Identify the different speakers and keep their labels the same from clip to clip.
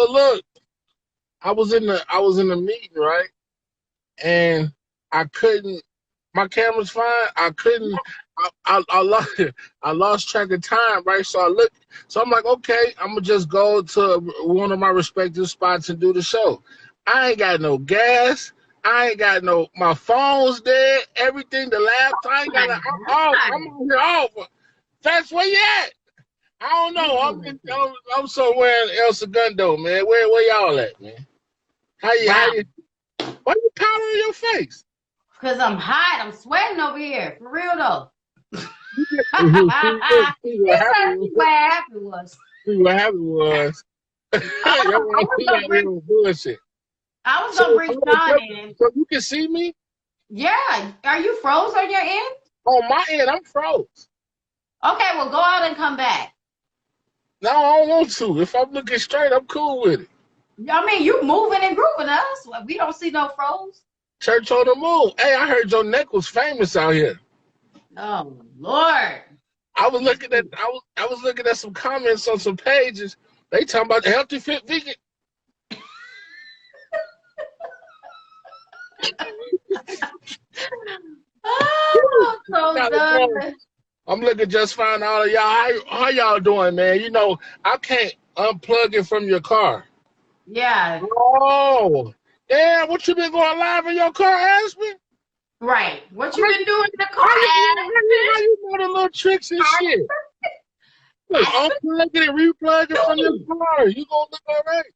Speaker 1: So look, I was in the meeting, right? And I couldn't. My camera's fine. I couldn't. I lost I lost track of time, right? So I look. So I'm like, okay, I'm gonna just go to one of my respective spots and do the show. I ain't got no gas. I ain't got no. My phone's dead. Everything. The laptop. I ain't got. I'm off. I'm on here off. That's where you at. I don't know. I'm somewhere in El Segundo, man. Where y'all at, man? How
Speaker 2: Wow.
Speaker 1: you? Why you powdering your face?
Speaker 2: Because I'm hot. I'm sweating over here. For real, though.
Speaker 1: See
Speaker 2: He said what happened was.
Speaker 1: what happened was.
Speaker 2: I
Speaker 1: Y'all
Speaker 2: was
Speaker 1: out
Speaker 2: gonna bring
Speaker 1: here with bullshit.
Speaker 2: I was
Speaker 1: So,
Speaker 2: gonna bring Sean in.
Speaker 1: so you can see me
Speaker 2: Yeah. Are you froze on your end?
Speaker 1: on my end. I'm froze.
Speaker 2: Okay, well go out and come back.
Speaker 1: No, I don't want to. If I'm looking straight, I'm cool with it.
Speaker 2: I mean, you moving and grooving us. We don't see no froze.
Speaker 1: Church on the moon. Hey, I heard your neck was famous out here.
Speaker 2: Oh Lord.
Speaker 1: I was looking at some comments on some pages. They talking about the healthy fit vegan.
Speaker 2: Oh, so done.
Speaker 1: I'm looking just fine. All of y'all, how y'all doing, man? You know, I can't unplug it from your car.
Speaker 2: Yeah.
Speaker 1: Oh, yeah. What you been going live in your car, Aspen?
Speaker 2: Right. What you been doing in the car,
Speaker 1: How
Speaker 2: Adam?
Speaker 1: you know the little tricks and shit? Look, unplug it and replug it from your car. You gonna look all right.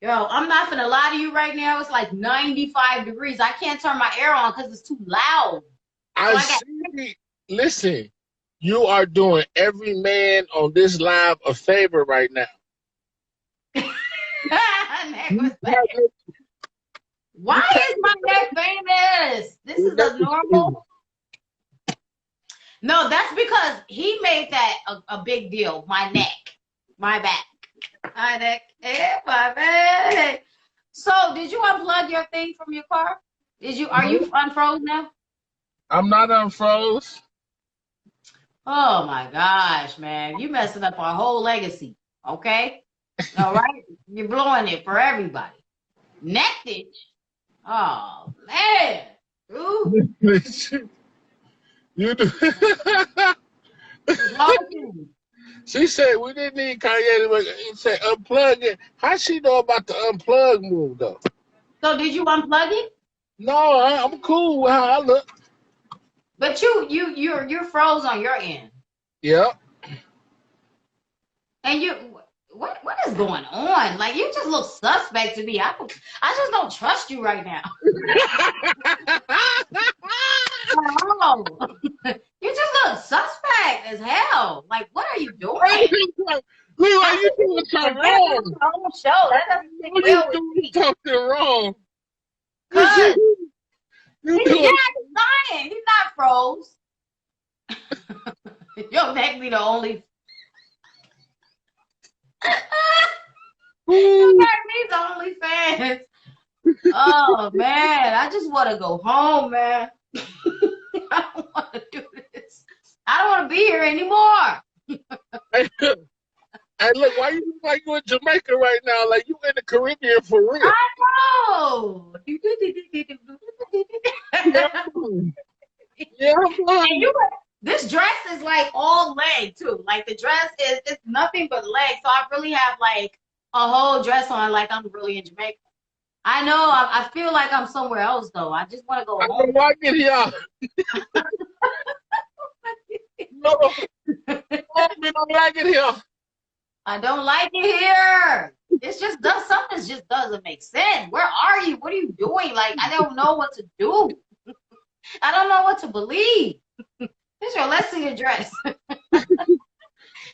Speaker 2: Yo, I'm not gonna lie to you right now. It's like 95 degrees. I can't turn my air on because it's too loud.
Speaker 1: I see. Listen, you are doing every man on this live a favor right now.
Speaker 2: Why is my neck famous? This is a normal. No, that's because he made that a big deal. My neck, my back, my neck, and my back. So, did you unplug your thing from your car? Are you unfroze now?
Speaker 1: I'm not unfroze.
Speaker 2: Oh my gosh, man. You messing up our whole legacy. Okay? All right? You're blowing it for everybody. Neck itch. Oh man. Ooh.
Speaker 1: You do. She said we didn't need Kanye to say unplug it. How she know about the unplug move though?
Speaker 2: So did you unplug it?
Speaker 1: No, I'm cool with how I look.
Speaker 2: But you're froze on your end.
Speaker 1: Yeah.
Speaker 2: And what is going on? Like you just look suspect to me. I just don't trust you right now. Oh, you just look suspect as hell. Like what are you doing?
Speaker 1: Look like you doing something wrong.
Speaker 2: Show. That doesn't make well with me.
Speaker 1: Something wrong.
Speaker 2: Good. He's lying. He's not froze. Your neck be the only. You got me the only fans. Oh man, I just want to go home, man. I don't want to do this. I don't want to be here anymore.
Speaker 1: Hey, look, why you look like you in Jamaica right now? Like you in the Caribbean for real.
Speaker 2: I know.
Speaker 1: Yeah,
Speaker 2: and this dress is like all leg too. Like the dress it's nothing but leg. So I really have like a whole dress on, like I'm really in Jamaica. I know. I feel like I'm somewhere else though. I just want to go home.
Speaker 1: I don't like it here. No, I don't like it here.
Speaker 2: I don't like it here. It's just something just doesn't make sense. Where are you? What are you doing? Like I don't know what to do. I don't know what to believe. Let's see your dress.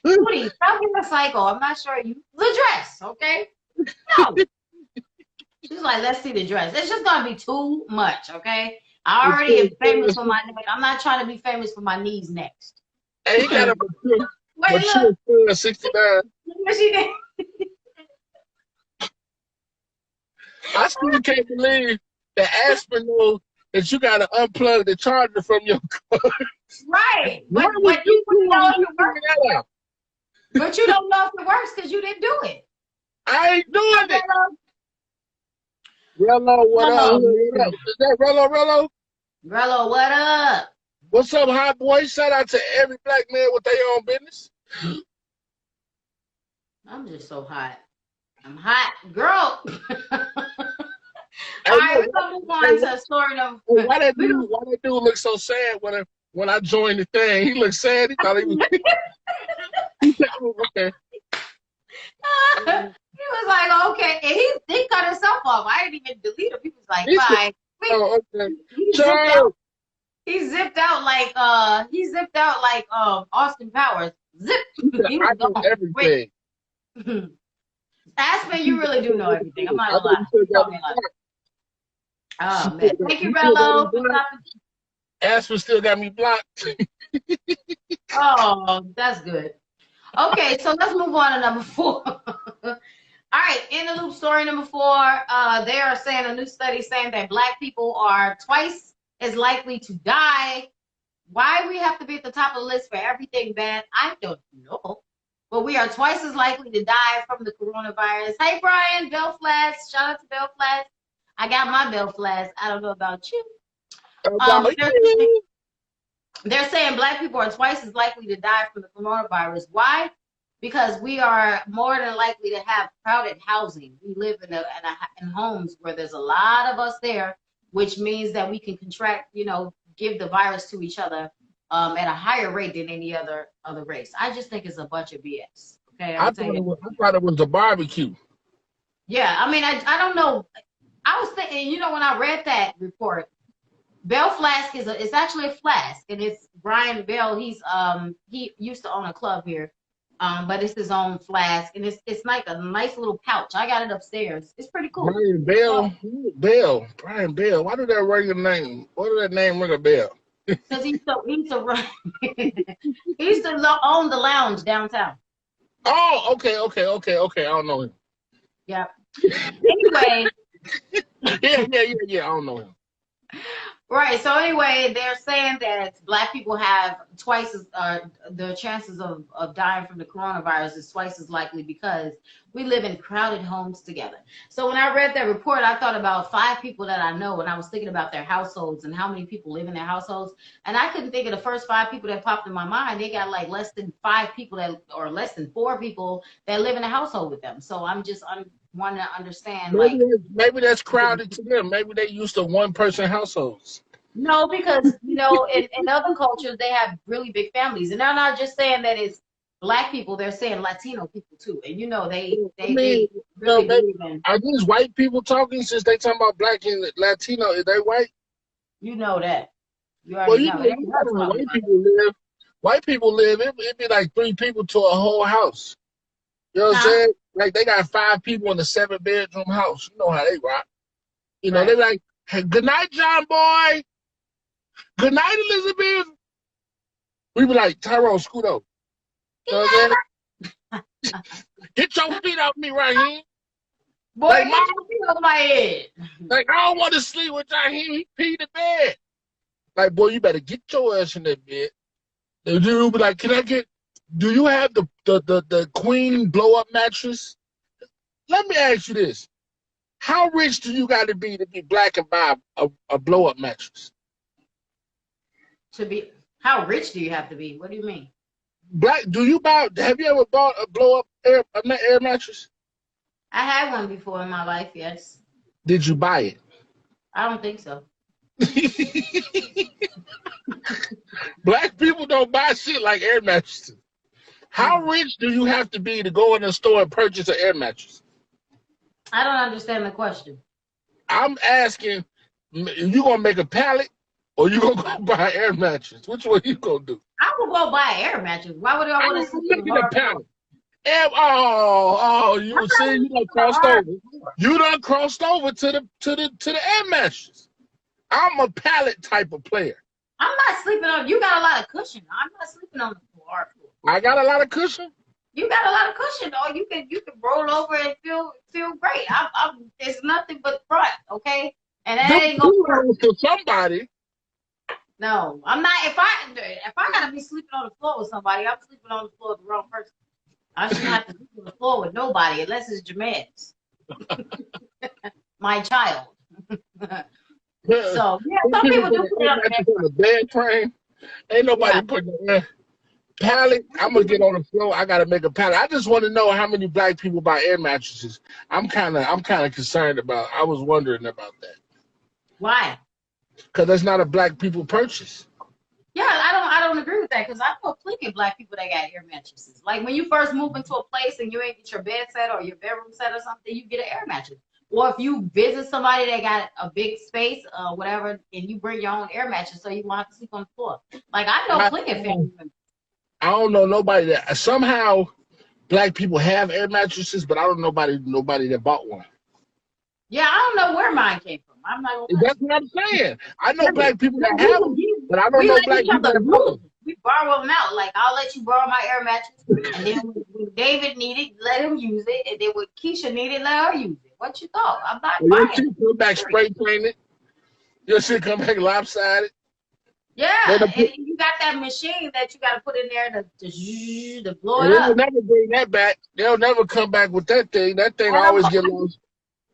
Speaker 2: Please, stop being a psycho. I'm not sure you the dress, okay? No. She's like, let's see the dress. It's just gonna be too much, okay? I already am famous for my neck. I'm not trying to be famous for my knees next.
Speaker 1: Hey, he got a mature 69.
Speaker 2: What she did?
Speaker 1: I still can't believe that Aspen knows that you gotta unplug the charger from your car.
Speaker 2: Right. But you don't know if it works. But you don't know if it works because you didn't do it.
Speaker 1: I ain't
Speaker 2: What's
Speaker 1: doing
Speaker 2: up,
Speaker 1: it.
Speaker 2: Rello?
Speaker 1: Rello, what up?
Speaker 2: Oh,
Speaker 1: What up?
Speaker 2: man.
Speaker 1: Is that Rello?
Speaker 2: Rello, what up?
Speaker 1: What's up, hot boy? Shout out to every black man with their own business.
Speaker 2: I'm just so hot. I'm hot, girl. All
Speaker 1: Hey,
Speaker 2: right,
Speaker 1: look,
Speaker 2: we're gonna move
Speaker 1: hey,
Speaker 2: on to a story number.
Speaker 1: why that
Speaker 2: We
Speaker 1: dude? Why that dude look so sad when I joined the thing? He looked sad. He thought he was. He said, "Oh, okay."
Speaker 2: he was like, okay, and he cut himself off. I didn't even delete him. He was like,
Speaker 1: He said,
Speaker 2: bye.
Speaker 1: "Oh, okay."
Speaker 2: He zipped out.
Speaker 1: Charles,
Speaker 2: He zipped out like Austin Powers. Zip.
Speaker 1: he said,
Speaker 2: He
Speaker 1: "I
Speaker 2: was
Speaker 1: know
Speaker 2: gone. Quick.
Speaker 1: everything."
Speaker 2: Aspen, you really do know everything. I'm not
Speaker 1: I
Speaker 2: gonna
Speaker 1: know
Speaker 2: lie.
Speaker 1: you still
Speaker 2: You
Speaker 1: got
Speaker 2: told
Speaker 1: me
Speaker 2: me a lot.
Speaker 1: blocked.
Speaker 2: Oh man. Thank you,
Speaker 1: You still got me
Speaker 2: Rello, for
Speaker 1: blocked.
Speaker 2: stopping.
Speaker 1: Aspen still got me blocked.
Speaker 2: Oh, that's good. Okay, so let's move on to number 4. All right, in the loop story number 4, they are saying a new study saying that black people are twice as likely to die. Why we have to be at the top of the list for everything bad, I don't know. But we are twice as likely to die from the coronavirus. Hey, Brian, Bell Flash. Shout out to Bell Flash. I got my Bell Flash. I don't know about you.
Speaker 1: About
Speaker 2: They're saying black people are twice as likely to die from the coronavirus. Why? Because we are more than likely to have crowded housing. We live in homes where there's a lot of us there, which means that we can contract, give the virus to each other at a higher rate than any other race. I just think it's a bunch of BS. Okay, I'm
Speaker 1: I
Speaker 2: gonna
Speaker 1: thought
Speaker 2: tell you.
Speaker 1: I thought it was the barbecue.
Speaker 2: Yeah, I mean, I don't know. I was thinking, when I read that report, Bell Flask it's actually a flask, and it's Brian Bell. He used to own a club here, but it's his own flask, and it's like a nice little pouch. I got it upstairs. It's pretty cool.
Speaker 1: Brian
Speaker 2: Well,
Speaker 1: Bell. Brian Bell. Why did that ring a name? Why did that name ring a bell?
Speaker 2: because he used to run, he used to own the lounge downtown.
Speaker 1: Oh, okay. I don't know him.
Speaker 2: Yeah. Anyway,
Speaker 1: Yeah. I don't know him.
Speaker 2: right. So anyway, they're saying that black people have twice as the chances of dying from the coronavirus is twice as likely because we live in crowded homes together. So when I read that report, I thought about 5 people that I know, and I was thinking about their households and how many people live in their households. And I couldn't think of the first 5 people that popped in my mind. They got like less than 5 people or less than 4 people that live in a household with them. So I'm wanting to understand like.
Speaker 1: Maybe that's crowded to them. Maybe they used to one person households.
Speaker 2: No, because in other cultures they have really big families, and they're not just saying that it's black people; they're saying Latino people too. And
Speaker 1: I mean,
Speaker 2: they really
Speaker 1: maybe
Speaker 2: believe in
Speaker 1: are these white people talking since they talking about black and Latino? Is they white?
Speaker 2: that. You
Speaker 1: Well,
Speaker 2: already know. It ain't her
Speaker 1: know how
Speaker 2: talking
Speaker 1: white
Speaker 2: about
Speaker 1: people live. White people live. It'd be like 3 people to a whole house. You know
Speaker 2: it.
Speaker 1: what I'm
Speaker 2: Huh?
Speaker 1: saying? Like they got 5 people in a 7-bedroom house. You know how they rock. They
Speaker 2: Right.
Speaker 1: like, hey, good night, John boy. Good night, Elizabeth. We be like, Tyrone, scoot over. You know what I'm saying? Get your feet off me, Raheem.
Speaker 2: Boy,
Speaker 1: Like,
Speaker 2: get
Speaker 1: mom,
Speaker 2: your feet off my head.
Speaker 1: like, I don't want to sleep with Raheem. He peed the bed. Like, boy, you better get your ass in that bed. The dude be like, do you have the queen blow up mattress? Let me ask you this. How rich do you got to be black and buy a blow up mattress?
Speaker 2: How rich do you have to be? What do you mean?
Speaker 1: Black, have you ever bought a blow up air mattress?
Speaker 2: I had one before in my life, yes.
Speaker 1: Did you buy
Speaker 2: I don't think so.
Speaker 1: it? Black people don't buy shit like air mattresses. How rich do you have to be to go in a store and purchase an air mattress?
Speaker 2: I don't understand the question.
Speaker 1: I'm asking, you gonna make a pallet or you gonna go buy an air mattress? Which one you gonna do?
Speaker 2: I would go buy an air mattress. Why would I want to
Speaker 1: I'm
Speaker 2: sleep in
Speaker 1: making
Speaker 2: a
Speaker 1: a
Speaker 2: hard floor?
Speaker 1: pallet. You see, you done crossed over. You done crossed over to the air mattress. I'm a pallet type of player.
Speaker 2: I'm not sleeping on. You got a lot of cushion. I'm not sleeping on the hard floor.
Speaker 1: I got a lot of cushion.
Speaker 2: You got a lot of cushion, though. You can roll over and feel great. It's nothing but front, okay? And that ain't gonna work.
Speaker 1: To somebody.
Speaker 2: No, I'm not. If I gotta be sleeping on the floor with somebody, I'm sleeping on the floor with the wrong person. I shouldn't have to sleep on the floor with nobody unless it's Jermaine's, my child. So yeah,
Speaker 1: Some
Speaker 2: some
Speaker 1: people
Speaker 2: people
Speaker 1: put
Speaker 2: do
Speaker 1: an
Speaker 2: put
Speaker 1: air
Speaker 2: it on the
Speaker 1: mattress
Speaker 2: bed
Speaker 1: on the
Speaker 2: frame.
Speaker 1: bed frame. Ain't
Speaker 2: Yeah.
Speaker 1: nobody putting an air pallet. I'm gonna get on the floor. I gotta make a pallet. I just want to know how many black people buy air mattresses. I'm kind of concerned about. I was wondering about that
Speaker 2: Why?
Speaker 1: because that's not a black people purchase.
Speaker 2: Yeah, I don't agree with that because I know plenty of black people that got air mattresses. Like when you first move into a place and you ain't get your bed set or your bedroom set or something, you get an air mattress. Or if you visit somebody that got a big space, whatever, and you bring your own air mattress so you won't have to sleep on the floor. Like I know
Speaker 1: I,
Speaker 2: plenty of family members.
Speaker 1: I don't know nobody that somehow black people have air mattresses, but I don't know nobody that bought one.
Speaker 2: Yeah, I don't know where mine came from. I'm not gonna lie.
Speaker 1: That's what I'm saying. I know
Speaker 2: Yeah,
Speaker 1: black people that
Speaker 2: we,
Speaker 1: have them, but I don't
Speaker 2: we
Speaker 1: know
Speaker 2: let
Speaker 1: black
Speaker 2: each
Speaker 1: people
Speaker 2: other
Speaker 1: that bought
Speaker 2: use
Speaker 1: them.
Speaker 2: them. We borrow them out. Like I'll let you borrow my air mattress, and then when David needed, let him use it, and then when Keisha needed, let her use it. What you thought? I'm not
Speaker 1: When your
Speaker 2: buying
Speaker 1: shit come back
Speaker 2: it.
Speaker 1: spray painted, your shit come back lopsided. Then
Speaker 2: Yeah,
Speaker 1: the,
Speaker 2: and you got that machine that you got to put in there to blow
Speaker 1: and
Speaker 2: it
Speaker 1: they'll
Speaker 2: up.
Speaker 1: never bring that back. They'll never come back with that thing. That thing
Speaker 2: I
Speaker 1: always
Speaker 2: don't.
Speaker 1: get lost.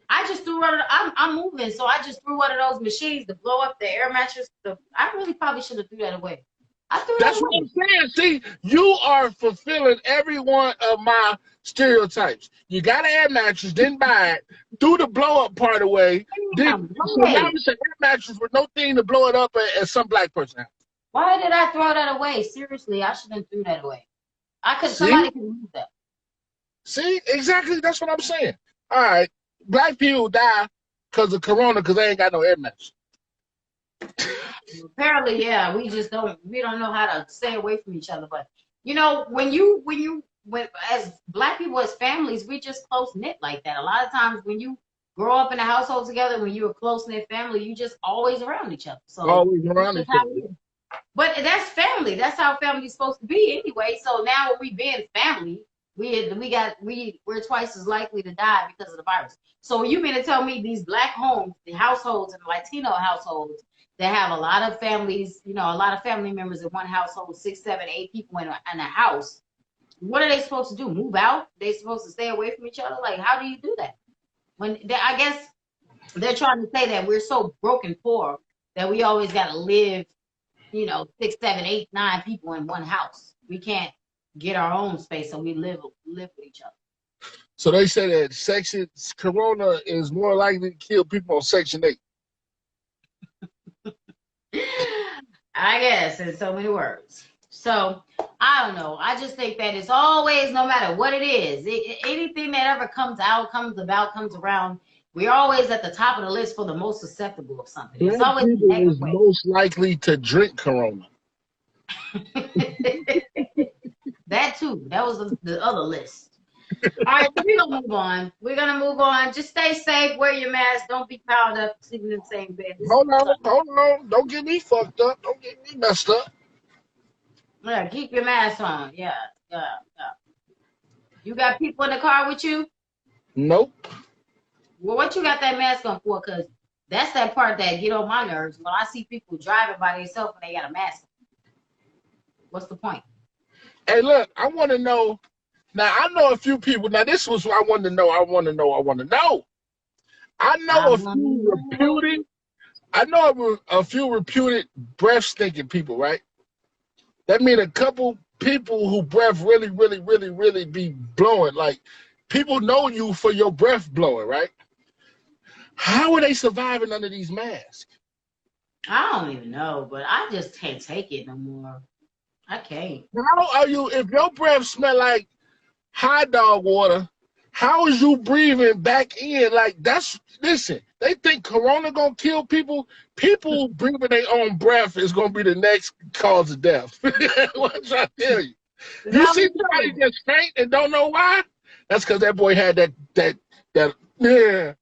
Speaker 2: I just threw one. I'm moving, so I just threw one of those machines to blow up the air mattress. I really probably should have threw that away. I threw that
Speaker 1: That's what I'm
Speaker 2: away.
Speaker 1: saying. See, you are fulfilling every one of my stereotypes. You got an air mattress, didn't buy it, threw the blow up part away.
Speaker 2: Damn,
Speaker 1: So now
Speaker 2: wait.
Speaker 1: it's an air mattress with no thing to blow it up at some black person.
Speaker 2: Why did I throw that away? Seriously, I shouldn't have threw that away. I could.
Speaker 1: See?
Speaker 2: Somebody could use that.
Speaker 1: See? Exactly. That's what I'm saying. All right. Black people die because of corona because they ain't got no air mattress.
Speaker 2: Apparently, yeah, we don't know how to stay away from each other. But when as black people as families, we just close knit like that. A lot of times when you grow up in a household together, when you're a close knit family, you just always around each other. So
Speaker 1: Always
Speaker 2: it's
Speaker 1: around
Speaker 2: just
Speaker 1: each
Speaker 2: how it
Speaker 1: other.
Speaker 2: is. But that's family. That's how family's supposed to be anyway. So now when we being family, we're twice as likely to die because of the virus. So you mean to tell me these black homes, the households and Latino households that have a lot of families, a lot of family members in one household, 6, 7, 8 people in a house. What are they supposed to do? Move out? They supposed to stay away from each other? Like, how do you do that? I guess they're trying to say that we're so broken poor that we always got to live 6, 7, 8, 9 people in one house. We can't get our own space, so we live with each other.
Speaker 1: So they say that corona is more likely to kill people on Section 8.
Speaker 2: I guess in so many words. So I don't know. I just think that it's always, no matter what it is, anything that ever comes around, we're always at the top of the list for the most susceptible of something. It's
Speaker 1: Black
Speaker 2: always a
Speaker 1: people is
Speaker 2: negative way.
Speaker 1: most likely to drink corona.
Speaker 2: That too. That was the other list. All right, so we're gonna move on. We're gonna move on. Just stay safe, wear your mask, don't be piled up, sleeping in the same bed.
Speaker 1: Hold on. Don't get me fucked up. Don't get me messed up.
Speaker 2: Yeah, keep your mask on. Yeah. You got people in the car with you?
Speaker 1: Nope.
Speaker 2: Well, what you got that mask on for? Because that's that part that get on my nerves when I see people driving by themselves and they got a mask on. What's the point?
Speaker 1: Hey, look, I want to know. Now, I know a few people. Now, this was what I wanted to know. I know a few reputed. I know a few reputed breath stinking people, right? That mean a couple people who breath really, really, really, really be blowing. Like, people know you for your breath blowing, right? How are they surviving under these masks?
Speaker 2: I don't even know, but I just can't take it no more. I can't.
Speaker 1: How are you, if your breath smell like hot dog water, how is you breathing back in? Like, listen, they think corona gonna kill people. People breathing their own breath is gonna be the next cause of death. What I'm trying to tell you. You see somebody just faint and don't know why? That's because that boy had that
Speaker 2: Yeah.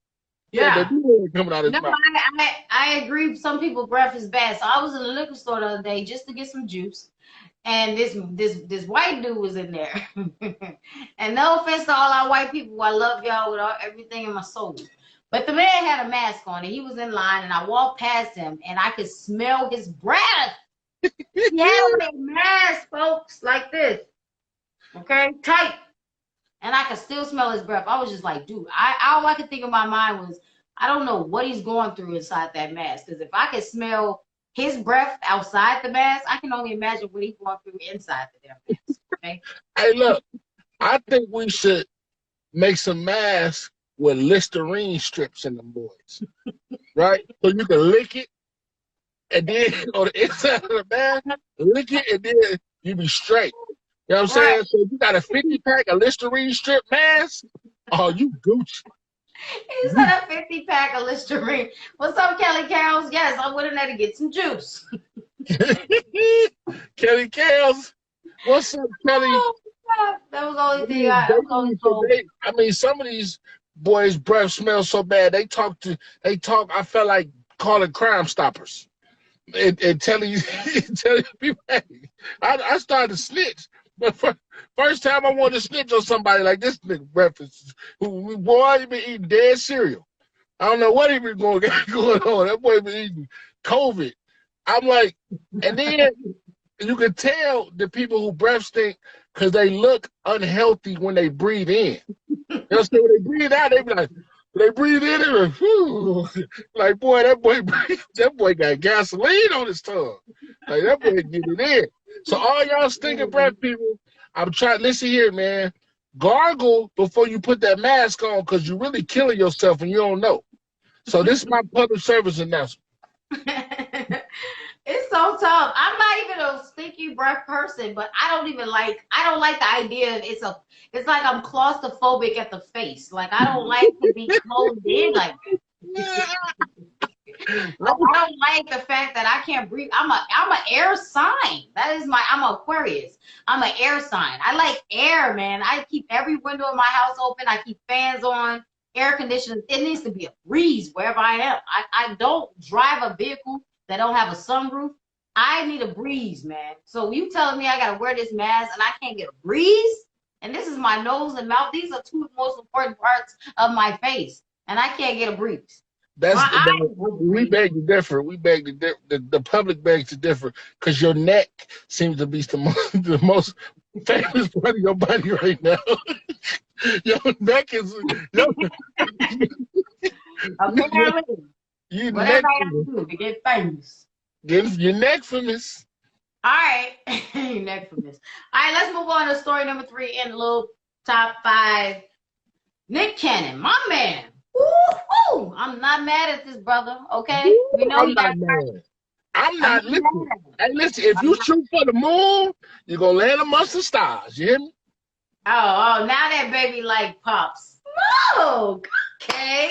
Speaker 1: coming out of his mouth.
Speaker 2: I agree. Some people's breath is bad. So I was in the liquor store the other day just to get some juice. And this white dude was in there. And no offense to all our white people, I love y'all with everything in my soul. But the man had a mask on and he was in line and I walked past him and I could smell his breath. He had on a mask, folks, like this. Okay, tight. could still smell his breath. I was just like, dude, all I could think in my mind was, I don't know what he's going through inside that mask. Because if I could smell his breath outside the mask, I can only imagine what he's going through inside the damn mask. Okay.
Speaker 1: Hey, look, I think we should make some masks with Listerine strips in them boys, right? So you can lick it, and then on the inside of the mask, lick it, and then you be straight. You know what I'm saying?
Speaker 2: Right.
Speaker 1: So if you got a 50-pack of Listerine strip mask, oh, you Gucci.
Speaker 2: He said a 50-pack of Listerine. What's up, Kelly Cows? Yes, I went in there to get some juice.
Speaker 1: Kelly Kales, what's up, Kelly?
Speaker 2: Oh, God. That was the only thing I was only told.
Speaker 1: I mean, some of these boys' breath smells so bad. They talk. I felt like calling Crime Stoppers and telling telling people. Hey, I started to snitch. But first time I wanted to snitch on somebody like this nigga breakfast, who boy, he been eating dead cereal. I don't know what he been going on. That boy been eating COVID. I'm like, and then you can tell the people who breath stink because they look unhealthy when they breathe in. They'll say when they breathe out, they be like, they breathe in and like, whew. Like, boy, that boy got gasoline on his tongue. Like, that boy get it in. So all y'all stinking breath people, I'm trying, listen here, man. Gargle before you put that mask on because you're really killing yourself and you don't know. So this is my public service announcement.
Speaker 2: It's so tough. I'm not even a stinky breath person, but I don't like the idea of it's like I'm claustrophobic at the face. Like I don't like to be closed in like I don't like the fact that I can't breathe. I'm a air sign. I'm an Aquarius. I'm an air sign. I like air, man. I keep every window in my house open. I keep fans on, air conditioners. It needs to be a breeze wherever I am. I don't drive a vehicle that don't have a sunroof. I need a breeze, man. So you telling me I gotta wear this mask and I can't get a breeze? And this is my nose and mouth. These are two most important parts of my face, and I can't get a breeze.
Speaker 1: We beg to differ. We beg to differ. The public begs to differ because your neck seems to be the most famous part of your body right now. Your neck is.
Speaker 2: Apparently,
Speaker 1: You
Speaker 2: whatever
Speaker 1: neck
Speaker 2: I have to do to get famous.
Speaker 1: your neck famous.
Speaker 2: All right, next from this. All right, let's move on to story number 3 in the little top 5. Nick Cannon, my man. Woo-hoo! I'm not mad at this brother. Okay, we know
Speaker 1: I'm not mad. I'm not listening. Hey, listen, if you shoot for the moon, you're gonna land amongst the stars. You hear me?
Speaker 2: Oh, now that baby like Pop Smoke. Okay.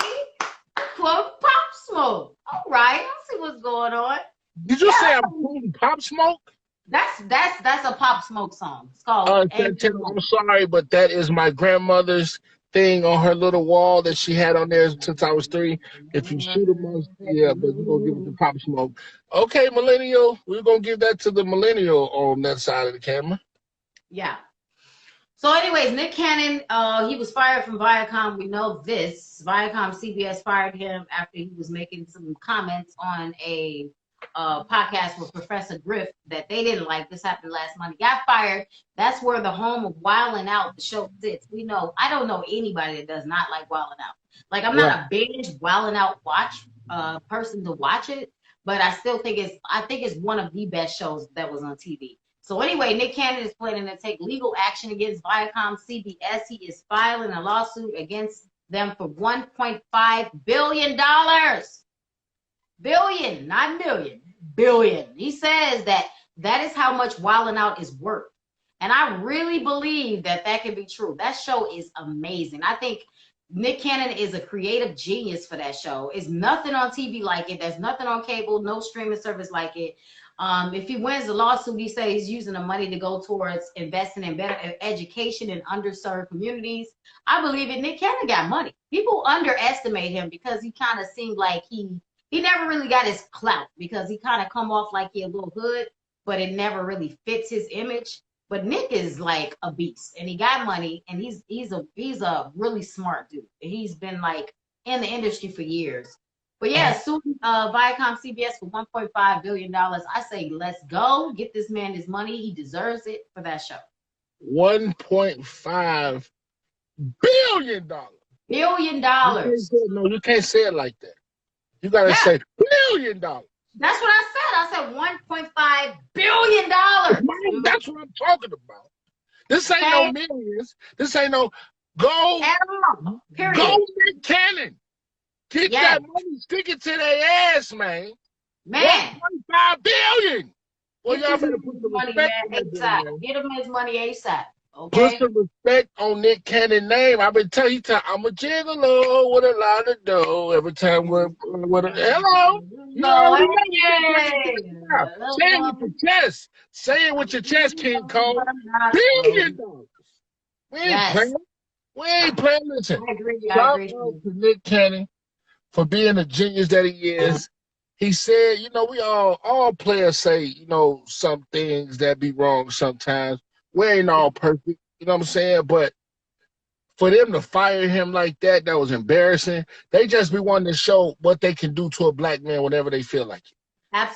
Speaker 2: Quote Pop Smoke. All right, I see what's going on.
Speaker 1: Did you say I'm quoting Pop Smoke?
Speaker 2: That's a Pop Smoke song. It's called.
Speaker 1: I'm sorry, but that is my grandmother's thing on her little wall that she had on there since I was 3. If you shoot them, yeah, but we're gonna give it to Pop Smoke. Okay, millennial, we're gonna give that to the millennial on that side of the camera.
Speaker 2: Yeah. So, anyways, Nick Cannon, he was fired from Viacom. We know this. Viacom CBS fired him after he was making some comments on a podcast with Professor Griff that they didn't like. This happened last month. He got fired. That's where the home of Wildin' Out, the show, sits. We know. I don't know anybody that does not like Wildin' Out. Like, I'm not a binge Wildin' Out watch person to watch it, but I still think it's one of the best shows that was on TV. So anyway, Nick Cannon is planning to take legal action against Viacom CBS. He is filing a lawsuit against them for $1.5 billion. Billion, not million, billion. He says that is how much Wildin' Out is worth. And I really believe that can be true. That show is amazing. I think Nick Cannon is a creative genius for that show. It's nothing on TV like it. There's nothing on cable, no streaming service like it. If he wins the lawsuit, he says he's using the money to go towards investing in better education in underserved communities. I believe it. Nick Cannon got money. People underestimate him because he kind of seemed like he never really got his clout because he kind of come off like he a little hood, but it never really fits his image. But Nick is like a beast, and he got money, and he's a really smart dude. He's been like in the industry for years. But yeah, suing Viacom CBS for $1.5 billion. I say let's go get this man his money. He deserves it for that show.
Speaker 1: 1.5 billion dollars.
Speaker 2: $1 billion.
Speaker 1: No, you can't say it like that. You gotta
Speaker 2: Yeah,
Speaker 1: say $1 billion.
Speaker 2: that's what I said. I said $1.5 billion.
Speaker 1: That's what I'm talking about. This ain't no
Speaker 2: Okay,
Speaker 1: millions. This ain't no go
Speaker 2: at all.
Speaker 1: go
Speaker 2: Period.
Speaker 1: Nick Cannon. Get
Speaker 2: Yes,
Speaker 1: that money, stick it to their ass, man.
Speaker 2: man.
Speaker 1: 1.5 billion. Well,
Speaker 2: Get
Speaker 1: y'all
Speaker 2: this
Speaker 1: better
Speaker 2: man
Speaker 1: put
Speaker 2: his
Speaker 1: some
Speaker 2: money,
Speaker 1: respect
Speaker 2: man,
Speaker 1: on that damn
Speaker 2: ASAP.
Speaker 1: man.
Speaker 2: Get him his money ASAP.
Speaker 1: Put
Speaker 2: Okay.
Speaker 1: some respect on Nick Cannon's name. I've been telling you, I'm a gigolo with a lot of dough. Every time with a hello, you
Speaker 2: No
Speaker 1: already
Speaker 2: way.
Speaker 1: know what that brings down. Say it with your chest. Say it with your chest, King Cole. $1 billion. We ain't
Speaker 2: Yes,
Speaker 1: playing. We ain't playing. Listen,
Speaker 2: I agree. I
Speaker 1: shout
Speaker 2: agree.
Speaker 1: out to Nick Cannon for being the genius that he is. He said, we all players say, some things that be wrong sometimes. We ain't
Speaker 2: Yeah,
Speaker 1: all perfect, you know what I'm saying? But for them to fire him like that was embarrassing. They just be wanting to show what they can do to a black man whenever they feel like it.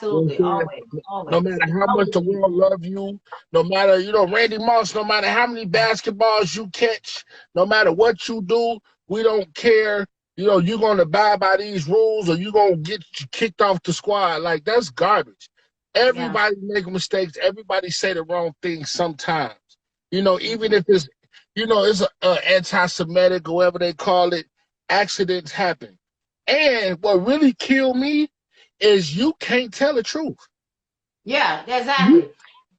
Speaker 1: You know what
Speaker 2: absolutely.
Speaker 1: I'm saying?
Speaker 2: Always.
Speaker 1: No
Speaker 2: Always.
Speaker 1: matter
Speaker 2: It's
Speaker 1: how much
Speaker 2: always
Speaker 1: the
Speaker 2: been
Speaker 1: world
Speaker 2: that.
Speaker 1: love you, no matter, Randy Moss, no matter how many basketballs you catch, no matter what you do, we don't care. You're going to abide by these rules or you're going to get kicked off the squad. Like, that's garbage.
Speaker 2: Yeah.
Speaker 1: Everybody make mistakes. Everybody say the wrong thing sometimes. Even
Speaker 2: Mhm.
Speaker 1: if it's anti-Semitic or whatever they call it, accidents happen. And what really killed me is you can't tell the truth.
Speaker 2: Yeah, exactly.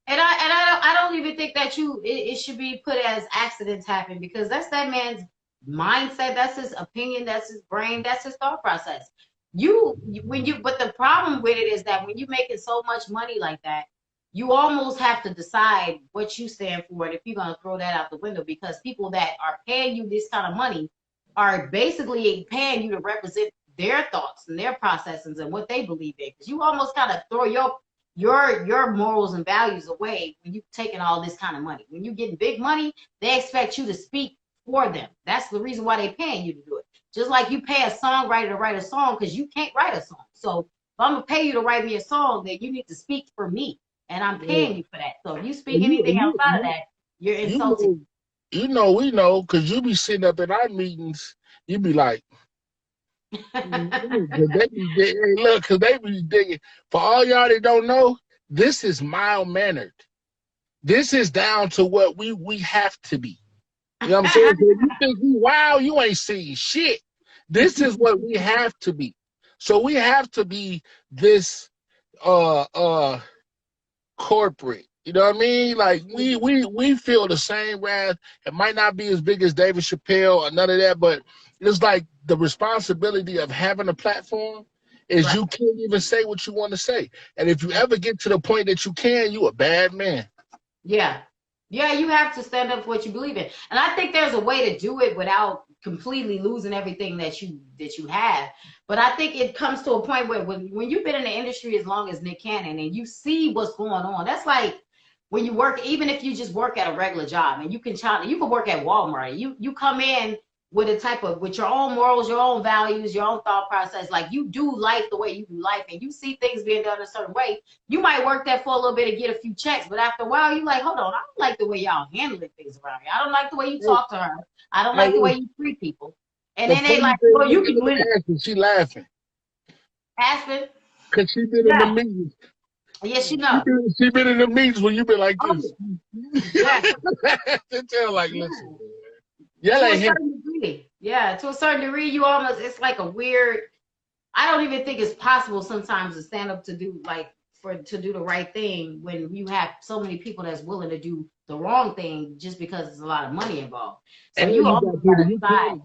Speaker 2: And I don't even think that it should be put as accidents happen because that's that man's mindset, that's his opinion, that's his brain, that's his thought process. But the problem with it is that when you're making so much money like that, you almost have to decide what you stand for and if you're gonna throw that out the window because people that are paying you this kind of money are basically paying you to represent their thoughts and their processes and what they believe in. Because you almost kind of throw your morals and values away when you're taking all this kind of money. When you're getting big money, they expect you to speak for them. That's the reason why they're paying you to do it. Just like you pay a songwriter to write a song because you can't write a song. So if I'm gonna pay you to write me a song, then you need to speak for me, and I'm
Speaker 1: Yeah.
Speaker 2: paying you for that. So if you speak
Speaker 1: And
Speaker 2: anything outside of that, you're
Speaker 1: you
Speaker 2: insulting.
Speaker 1: know, we know, because you be sitting up in our meetings, you be like, cause they be digging, hey, look, because they be digging. For all y'all that don't know, this is mild mannered. This is down to what we have to be. You know what I'm saying? So if you think we wow, you ain't seeing shit. This is what we have to be. So we have to be this uh uh corporate. You know what I mean? Like we feel the same wrath. It might not be as big as David Chappelle or none of that, but it's like the responsibility of having a platform is
Speaker 2: Right.
Speaker 1: you can't even say what you want to say. And if you ever get to the point that you can, you a bad man.
Speaker 2: Yeah. Yeah, you have to stand up for what you believe in. And I think there's a way to do it without completely losing everything that you have. But I think it comes to a point where when you've been in the industry as long as Nick Cannon and you see what's going on, that's like when you work, even if you just work at a regular job and you can work at Walmart. You come in with your own morals, your own values, your own thought process. Like you do life the way you do life and you see things being done a certain way. You might work that for a little bit and get a few checks, but after a while, you like, hold on, I don't like the way y'all handling things around here. I don't like the way you
Speaker 1: Hey,
Speaker 2: talk to her. I don't
Speaker 1: hey,
Speaker 2: like the way you treat people. And
Speaker 1: the
Speaker 2: then they
Speaker 1: funny
Speaker 2: like,
Speaker 1: thing
Speaker 2: well,
Speaker 1: is,
Speaker 2: you can
Speaker 1: look
Speaker 2: leave.
Speaker 1: at Ashley, she laughing
Speaker 2: Aspen,
Speaker 1: because she been in the
Speaker 2: yeah,
Speaker 1: meetings.
Speaker 2: yes, you know,
Speaker 1: She been in the meetings when you been like this.
Speaker 2: oh, yeah,
Speaker 1: They tell like,
Speaker 2: yeah.
Speaker 1: listen, yell
Speaker 2: To
Speaker 1: at
Speaker 2: a
Speaker 1: him.
Speaker 2: certain degree, yeah, to a certain degree, it's like a weird. I don't even think it's possible sometimes to stand up to do the right thing when you have so many people that's willing to do the wrong thing just because there's a lot of money involved. So
Speaker 1: And
Speaker 2: you
Speaker 1: you
Speaker 2: almost
Speaker 1: got people
Speaker 2: gotta
Speaker 1: you
Speaker 2: decide.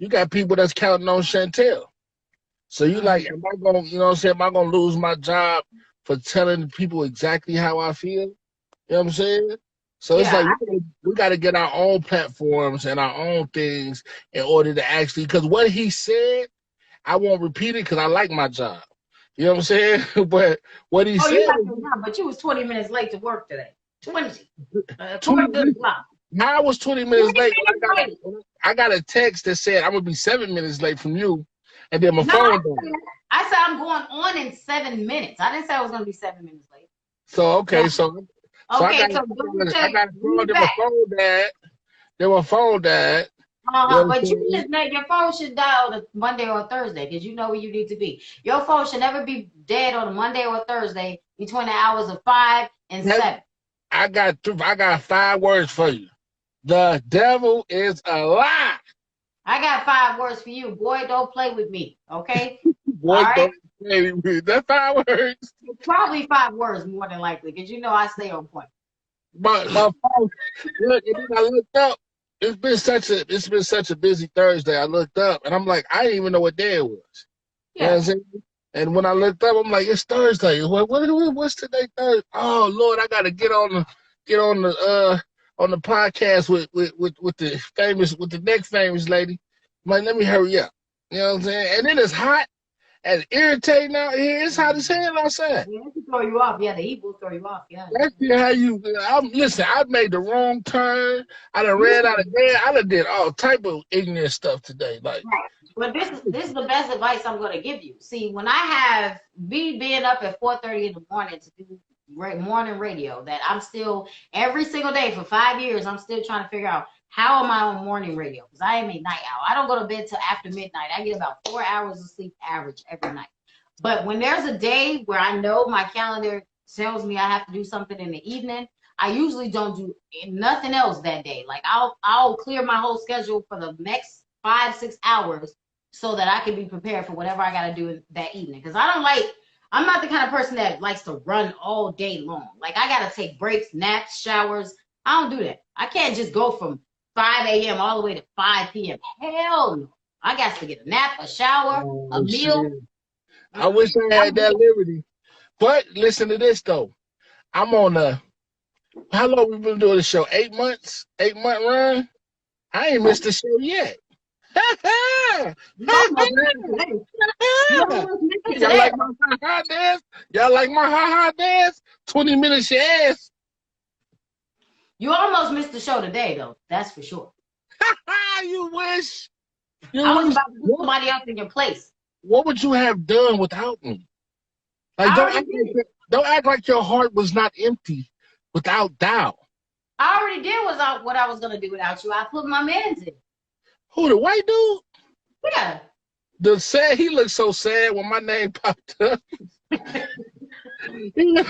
Speaker 1: got people that's counting on Chantel. So you like,
Speaker 2: Mhm.
Speaker 1: am I gonna, you know what I'm saying? Am I gonna lose my job for telling people exactly how I feel? You know what I'm saying? So it's
Speaker 2: Yeah,
Speaker 1: like we gotta get our own platforms and our own things in order to actually, because what he said, I won't repeat it because I like my job. You know what I'm saying? But what he
Speaker 2: oh, you
Speaker 1: said
Speaker 2: like
Speaker 1: was
Speaker 2: your job, but you was 20 minutes late to work today. 20,
Speaker 1: 20
Speaker 2: according to the
Speaker 1: minutes.
Speaker 2: clock.
Speaker 1: How I was 20 minutes
Speaker 2: 20
Speaker 1: late
Speaker 2: minutes late.
Speaker 1: when I got a text that said I'm gonna be 7 minutes late from you, and then my
Speaker 2: No, I
Speaker 1: phone
Speaker 2: didn't say
Speaker 1: died.
Speaker 2: that. I said I'm going on in 7 minutes. I didn't say I was gonna be 7 minutes late.
Speaker 1: So
Speaker 2: Now,
Speaker 1: okay, so I
Speaker 2: okay,
Speaker 1: got
Speaker 2: so double
Speaker 1: I
Speaker 2: check,
Speaker 1: got a call.
Speaker 2: read
Speaker 1: Then my
Speaker 2: back.
Speaker 1: phone died. Then my phone died. You know what I'm
Speaker 2: But you
Speaker 1: saying?
Speaker 2: just your phone should die on a Monday or Thursday because you know where you need to be. Your phone should never be dead on a Monday or Thursday between the hours of 5 and
Speaker 1: That-
Speaker 2: 7.
Speaker 1: I got 5 words for you. The devil is a lie.
Speaker 2: I got 5 words for you. Boy, don't play with me. Okay? All
Speaker 1: Boy,
Speaker 2: right?
Speaker 1: don't play with me. That's 5 words.
Speaker 2: Probably 5 words more than likely because you know I stay on point.
Speaker 1: My phone. Look, and then I looked up. It's been such a busy Thursday. I looked up and I'm like, I didn't even know what day it was. You know what I'm
Speaker 2: Yeah.
Speaker 1: saying? And when I looked up, I'm like, it's Thursday. What's today? Thursday? Oh Lord, I gotta get on the podcast with the next famous lady. I'm like, let me hurry up. You know what I'm saying? And then it's hot and irritating out here. It's hot as hell outside.
Speaker 2: Yeah, it can throw you off. Yeah, the heat will throw you off. Yeah.
Speaker 1: That's how you. Listen. I made the wrong turn. I done ran
Speaker 2: You
Speaker 1: out of gas. I done did all type of ignorant stuff today. Like,
Speaker 2: Right. But this is the best advice I'm going to give you. See, when I have me being up at 4:30 in the morning to do morning radio, that I'm still every single day for 5 years, I'm still trying to figure out how am I on morning radio because I am a night owl. I don't go to bed till after midnight. I get about 4 hours of sleep average every night. But when there's a day where I know my calendar tells me I have to do something in the evening, I usually don't do nothing else that day. Like I'll clear my whole schedule for the next 5-6 hours so that I can be prepared for whatever I got to do that evening. Because I'm not the kind of person that likes to run all day long. Like I got to take breaks, naps, showers. I don't do that. I can't just go from 5 a.m. all the way to 5 p.m. Hell no. I got to get a nap, a shower, a
Speaker 1: oh shit.
Speaker 2: meal.
Speaker 1: I wish I had that liberty. But listen to this though. I'm on a. How long we been doing the show? 8 months. 8 month run. I ain't missed the show yet.
Speaker 2: You almost missed it. You almost missed it
Speaker 1: Y'all
Speaker 2: today.
Speaker 1: like my ha ha dance? Y'all like my ha ha dance? 20 minutes your ass.
Speaker 2: You almost missed the show today, though. That's for sure.
Speaker 1: You wish.
Speaker 2: I
Speaker 1: You
Speaker 2: was
Speaker 1: wish.
Speaker 2: about to put somebody else in your place.
Speaker 1: What would you have done without me? Like,
Speaker 2: I already did.
Speaker 1: don't act like your heart was not empty without Dow.
Speaker 2: I already did what I was gonna do without you. I put my man's in.
Speaker 1: Who, the white dude?
Speaker 2: Yeah.
Speaker 1: The sad, he looked so sad when my name popped up. he was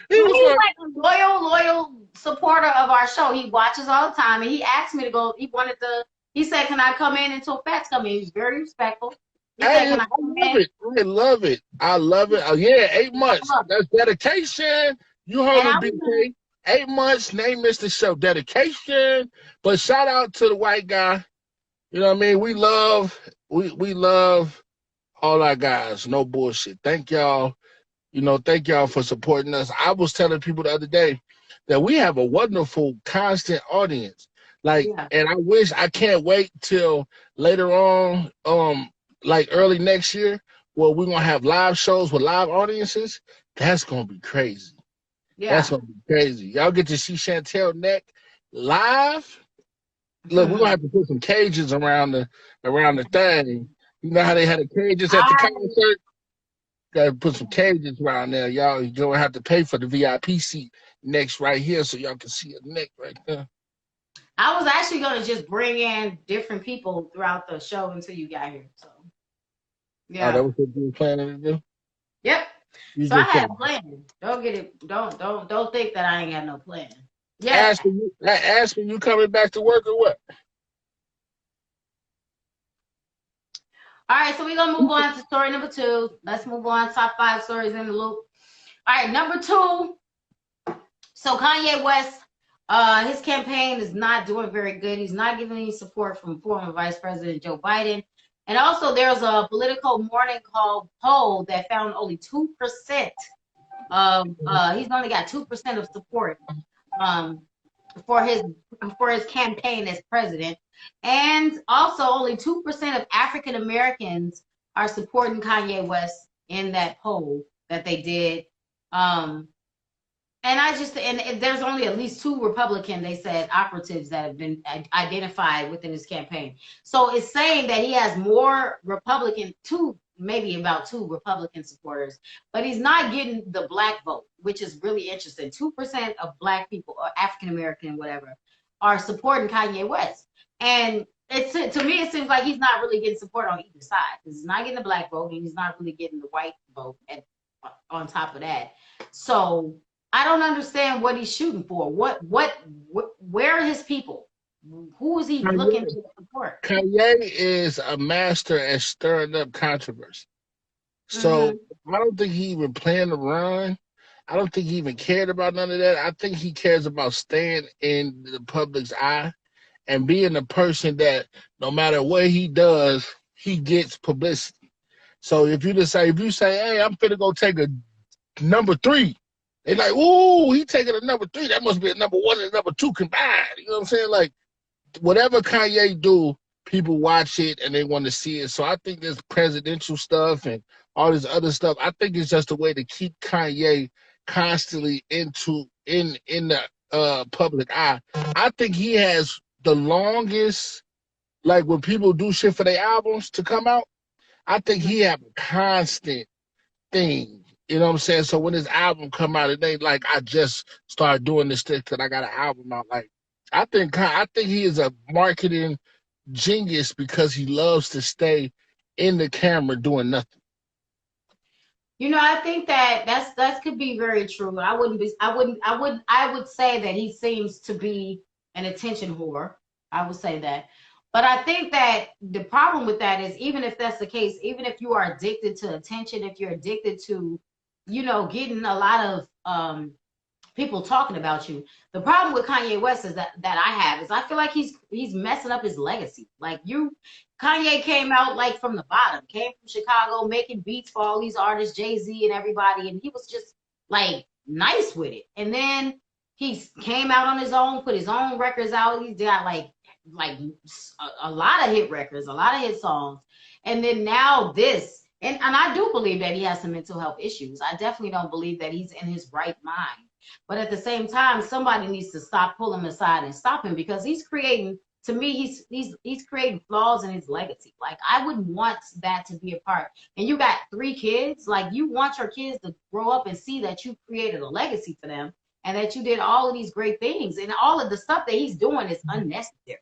Speaker 2: He's
Speaker 1: like,
Speaker 2: like a loyal supporter of our show. He watches all the time, and he asked me to go. He said, "Can I come in until Fats come in?" He's very respectful. He said,
Speaker 1: hey,
Speaker 2: "Can
Speaker 1: I
Speaker 2: I come
Speaker 1: love
Speaker 2: in?"
Speaker 1: it. I love it. I love it. Oh, yeah, 8 months. That's dedication. You heard
Speaker 2: And
Speaker 1: me,
Speaker 2: I was gonna,
Speaker 1: BK. 8 months, name missed the show. Dedication. But shout out to the white guy. You know what I mean? We love all our guys. No bullshit. Thank y'all. Thank y'all for supporting us. I was telling people the other day that we have a wonderful, constant audience. Like,
Speaker 2: yeah,
Speaker 1: and I can't wait till later on, like early next year, where we're gonna have live shows with live audiences. That's gonna be crazy. That's
Speaker 2: yeah.
Speaker 1: gonna be crazy. Y'all get to see Chantel Neck live. Look, we're gonna have to put some cages around the thing. You know how they had the cages at the
Speaker 2: I
Speaker 1: concert? Gotta put some cages around there. Y'all, you don't have to pay for the VIP seat next right here so y'all can see a neck right there.
Speaker 2: I was actually gonna just bring in different people throughout the show until you got here. So
Speaker 1: Oh, that
Speaker 2: yeah.
Speaker 1: was what you were planning to do?
Speaker 2: Yep.
Speaker 1: You
Speaker 2: So I
Speaker 1: just
Speaker 2: had
Speaker 1: planning.
Speaker 2: a plan. Don't get it. Don't think that I ain't got no plan. Yeah.
Speaker 1: Asking you coming back to work or what?
Speaker 2: All right. So we're gonna move on to story number 2. Let's move on. Top 5 stories in the loop. All right. Number 2. So Kanye West, his campaign is not doing very good. He's not getting any support from former Vice President Joe Biden. And also, there's a political morning call poll that found only 2% of he's only got 2% of support um, for his campaign as president, and also only 2% of African Americans are supporting Kanye West in that poll that they did. And there's only at least 2 Republican, they said, operatives that have been identified within his campaign. So it's saying that he has more maybe about 2 Republican supporters, but he's not getting the black vote, which is really interesting. 2% of black people, or African American, whatever, are supporting Kanye West. And to me, it seems like he's not really getting support on either side. He's not getting the black vote, and he's not really getting the white vote on top of that. So I don't understand what he's shooting for. Where are his people? Who is he looking to support?
Speaker 1: Kanye is a master at stirring up controversy. So I don't think he even planned to run. I don't think he even cared about none of that. I think he cares about staying in the public's eye and being the person that no matter what he does, he gets publicity. So if you say, hey, I'm finna go take a number 3, they're like, ooh, he taking a number 3. That must be a number 1 and a number 2 combined. You know what I'm saying? Like, whatever Kanye do, people watch it and they want to see it. So I think this presidential stuff and all this other stuff, I think it's just a way to keep Kanye constantly in the public eye. I think he has the longest, like when people do shit for their albums to come out, I think he have a constant thing. You know what I'm saying? So when his album come out, it ain't like I just started doing this thing because I got an album out. Like I think he is a marketing genius because he loves to stay in the camera doing nothing.
Speaker 2: I think that could be very true. I would say that he seems to be an attention whore. I would say that. But I think that the problem with that is, even if that's the case, even if you are addicted to attention, if you're addicted to, getting a lot of people talking about you. The problem with Kanye West is that I have is I feel like he's messing up his legacy. Like Kanye came out like from the bottom, came from Chicago, making beats for all these artists, Jay-Z and everybody, and he was just like nice with it. And then he came out on his own, put his own records out. He's got like a lot of hit records, a lot of hit songs, and then now this. And I do believe that he has some mental health issues. I definitely don't believe that he's in his right mind. But at the same time, somebody needs to stop pulling him aside and stop him, because he's creating, to me, he's creating flaws in his legacy. Like, I wouldn't want that to be a part. And you got 3 kids. Like, you want your kids to grow up and see that you created a legacy for them and that you did all of these great things. And all of the stuff that he's doing is unnecessary.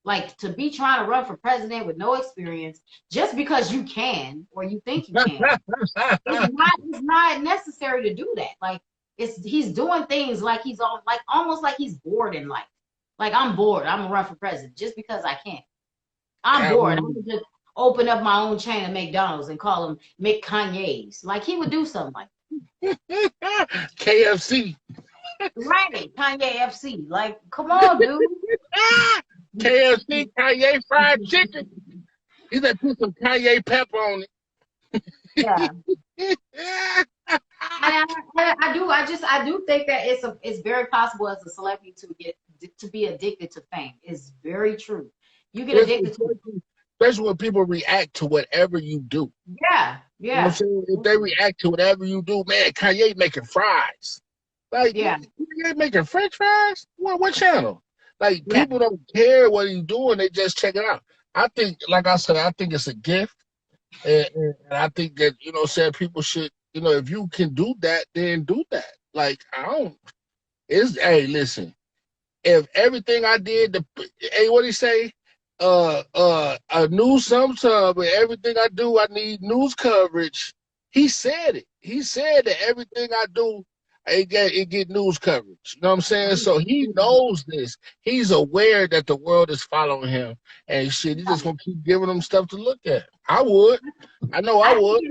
Speaker 2: Like, to be trying to run for president with no experience just because you can, or you think you can, it's not necessary to do that. Like, he's doing things like he's on, like almost like he's bored in life. Like, I'm bored, I'm gonna run for president just because I can. I'm bored. I'm gonna just open up my own chain of McDonald's and call them McKanye's. Like, he would do something like
Speaker 1: that. KFC.
Speaker 2: Right, Kanye FC. Like, come on, dude.
Speaker 1: KFC, Kanye fried chicken. He said put some Kanye pepper on it.
Speaker 2: Yeah. I do think that it's very possible as a celebrity to be addicted to fame. It's very true. You get addicted to it.
Speaker 1: Especially when people react to whatever you do.
Speaker 2: Yeah, yeah.
Speaker 1: You know what I'm saying? If they react to whatever you do, man, Kanye making fries. Like, yeah. Kanye making French fries? What channel? Like, people don't care what he's doing. They just check it out. I think, like I said, I think it's a gift. And I think that, people should, if you can do that, then do that. Like, hey, listen, if everything I did, hey, what do you say? A news sometime, but everything I do, I need news coverage. He said it. He said that everything I do, it get news coverage. You know what I'm saying? So he knows this. He's aware that the world is following him, and shit, he's just gonna keep giving them stuff to look at. I would. I know I would.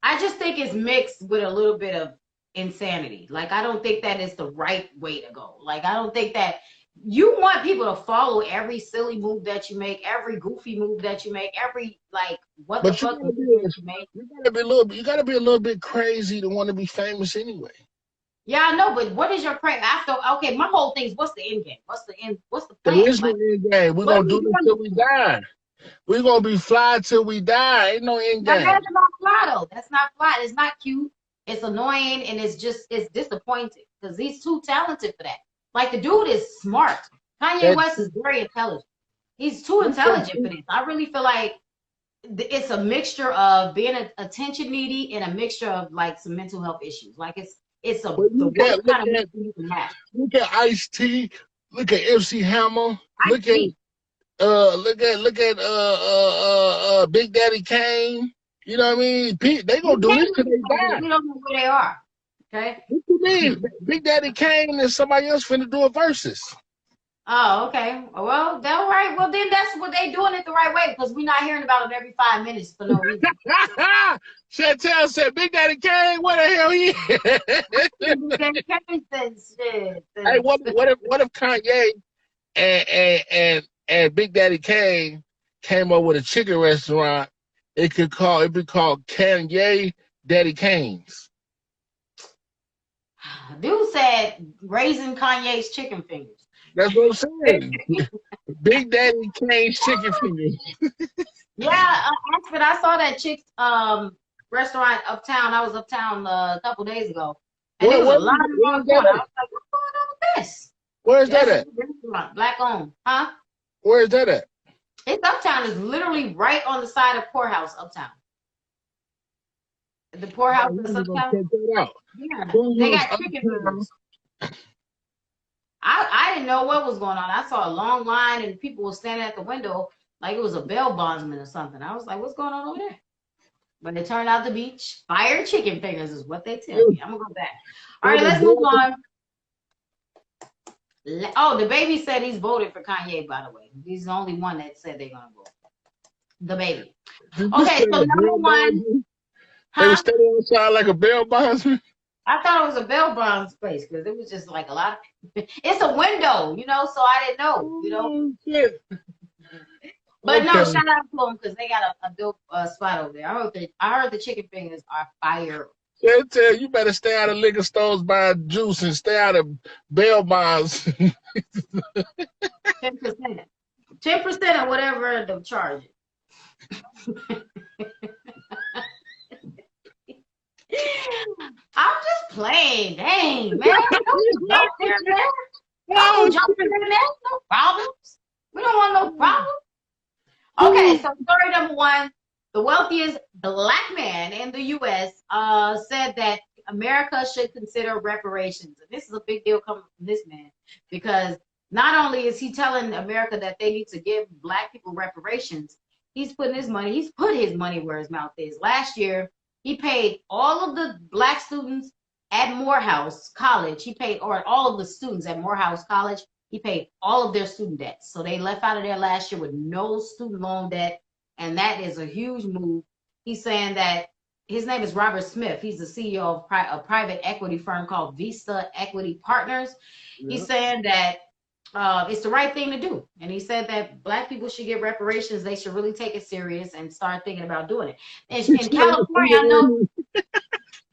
Speaker 2: I just think it's mixed with a little bit of insanity. Like, I don't think that is the right way to go. Like, I don't think that you want people to follow every silly move that you make, every goofy move that you make, every, like, what the fuck move that you make.
Speaker 1: You gotta be a little bit crazy to want to be famous anyway.
Speaker 2: Yeah, I know, but what is your plan after? Okay, my whole thing is, what's the end game? What's the plan?
Speaker 1: There is no end game. We're gonna do this till we die. We're gonna be fly till we die. Ain't no end game.
Speaker 2: That's not fly though. That's not fly. It's not cute. It's annoying, and it's disappointing because he's too talented for that. Like, the dude is smart. Kanye West is very intelligent. He's too intelligent for this. I really feel like it's a mixture of being attention needy and a mixture of, like, some mental health issues. Like, it's the worst kind of movie you can have.
Speaker 1: Look at Ice-T Look at MC Hammer.
Speaker 2: I
Speaker 1: Look at
Speaker 2: see.
Speaker 1: Big Daddy Kane. You know what I mean? They gonna
Speaker 2: These
Speaker 1: do this
Speaker 2: names,
Speaker 1: till they die.
Speaker 2: we don't know where they are. Okay.
Speaker 1: What you mean? Big Daddy Kane and somebody else finna do a versus.
Speaker 2: Oh, okay. Well, all right. Well, then that's what they doing it the right way because we're not hearing about it every 5 minutes for no reason.
Speaker 1: Chantel said, Big Daddy Kane, where the hell he is? Hey, what if Kanye and Big Daddy Kane came up with a chicken restaurant? It'd be called Kanye Daddy Kane's.
Speaker 2: Dude said raising Kanye's chicken fingers.
Speaker 1: That's what I'm saying. Big Daddy Kane's chicken fingers.
Speaker 2: Yeah, but I saw that chick's restaurant uptown. I was uptown a couple days ago, and there was a lot of them on the corner. I was like, what's going on with this?
Speaker 1: Where's that at?
Speaker 2: Restaurant, black owned, huh?
Speaker 1: Where's that at?
Speaker 2: It's uptown. It's literally right on the side of Poorhouse uptown. The Poorhouse is uptown.
Speaker 1: Check that out.
Speaker 2: Yeah, they got chicken fingers. I didn't know what was going on. I saw a long line and people were standing at the window like it was a bail bondsman or something. I was like, what's going on over there? But it turned out to be fire chicken fingers is what they tell me. I'm going to go back. All right, let's move on. Oh, the baby said he's voted for Kanye, by the way. He's the only one that said they're going to vote. The baby. Okay, so number one.
Speaker 1: They were standing outside like a bail bondsman.
Speaker 2: I thought it was a bail bond space because it was just like a lot of it's a window, so I didn't know, But no, shout out to them because they got a dope spot over there. I heard the chicken fingers are fire.
Speaker 1: Tell you better stay out of liquor stores buying juice and stay out of bail bonds.
Speaker 2: 10%. 10% or whatever they'll charge it. I'm just playing. Dang, man. Don't jump there, man. Don't jump in there. No problems. We don't want no problems. Okay, so story number one. The wealthiest black man in the U.S. Said that America should consider reparations. And this is a big deal coming from this man because not only is he telling America that they need to give black people reparations, he's put his money where his mouth is. Last year, he paid all of the black students at Morehouse College. All of the students at Morehouse College. He paid all of their student debts. So they left out of there last year with no student loan debt. And that is a huge move. He's saying that his name is Robert Smith. He's the CEO of a private equity firm called Vista Equity Partners. Yeah. He's saying that it's the right thing to do. And he said that black people should get reparations. They should really take it serious and start thinking about doing it. In California, I know.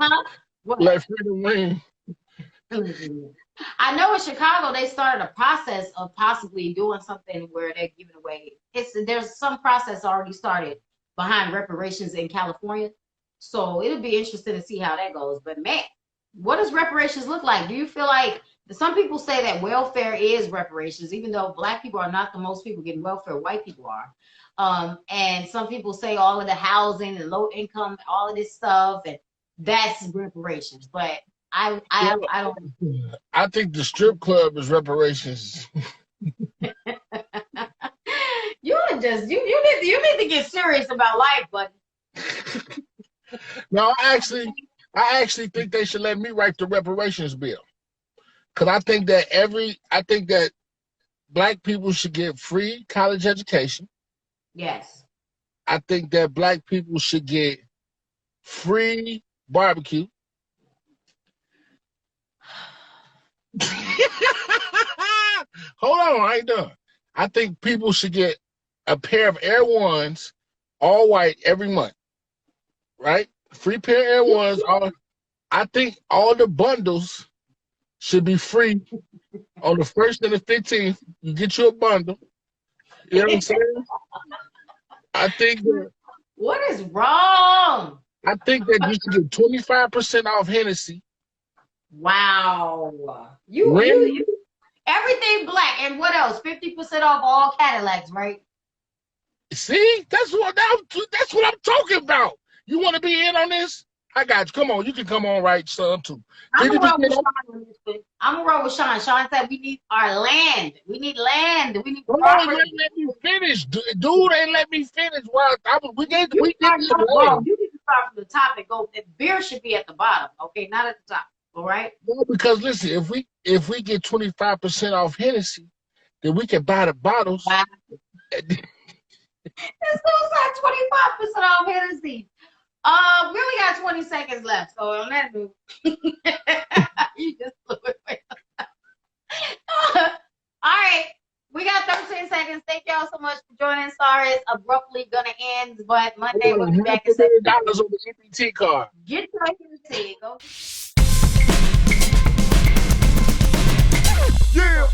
Speaker 2: Huh? What?
Speaker 1: Let freedom ring.
Speaker 2: I know in Chicago, they started a process of possibly doing something where they're giving away. There's some process already started behind reparations in California. So it'll be interesting to see how that goes. But man, what does reparations look like? Do you feel like some people say that welfare is reparations, even though black people are not the most people getting welfare, white people are. And some people say all of the housing and low income, all of this stuff, and that's reparations. But I don't.
Speaker 1: I think the strip club is reparations.
Speaker 2: You need to get serious about life, buddy.
Speaker 1: No, I actually think they should let me write the reparations bill. Because I think that black people should get free college education.
Speaker 2: Yes.
Speaker 1: I think that black people should get free barbecue. Hold on, I ain't done. I think people should get a pair of Air Ones, all white, every month. Right? Free pair of Air Ones. I think all the bundles should be free on the 1st and the 15th. You get you a bundle. You know what I'm saying? I think that.
Speaker 2: What is wrong?
Speaker 1: I think that you should get 25% off Hennessy.
Speaker 2: Wow. You everything black, and what else? 50% off all Cadillacs, right?
Speaker 1: See, that's what I'm talking about. You want to be in on this? I got you. Come on, you can come on right, son, too.
Speaker 2: I'm I'm gonna roll with Sean. Sean said we need our land. We need land. We need
Speaker 1: Hold on, you
Speaker 2: property.
Speaker 1: ain't let me finish. Dude ain't let me finish. Well, we get
Speaker 2: You start
Speaker 1: the
Speaker 2: from bro.
Speaker 1: land.
Speaker 2: You need to start from the top and go. The beer should be at the bottom, okay, not at the top. All right.
Speaker 1: No, because listen, if we get 25% off Hennessy, then we can buy the bottles.
Speaker 2: Wow. This dude said 25% off Hennessy. We only got 20 seconds left, so on that move, you just blew it. All right, we got 13 seconds. Thank y'all so much for joining. Sorry, it's abruptly gonna end, but Monday we'll be back in
Speaker 1: $500 on the EBT card.
Speaker 2: Get your EBT. Go.
Speaker 3: Yeah.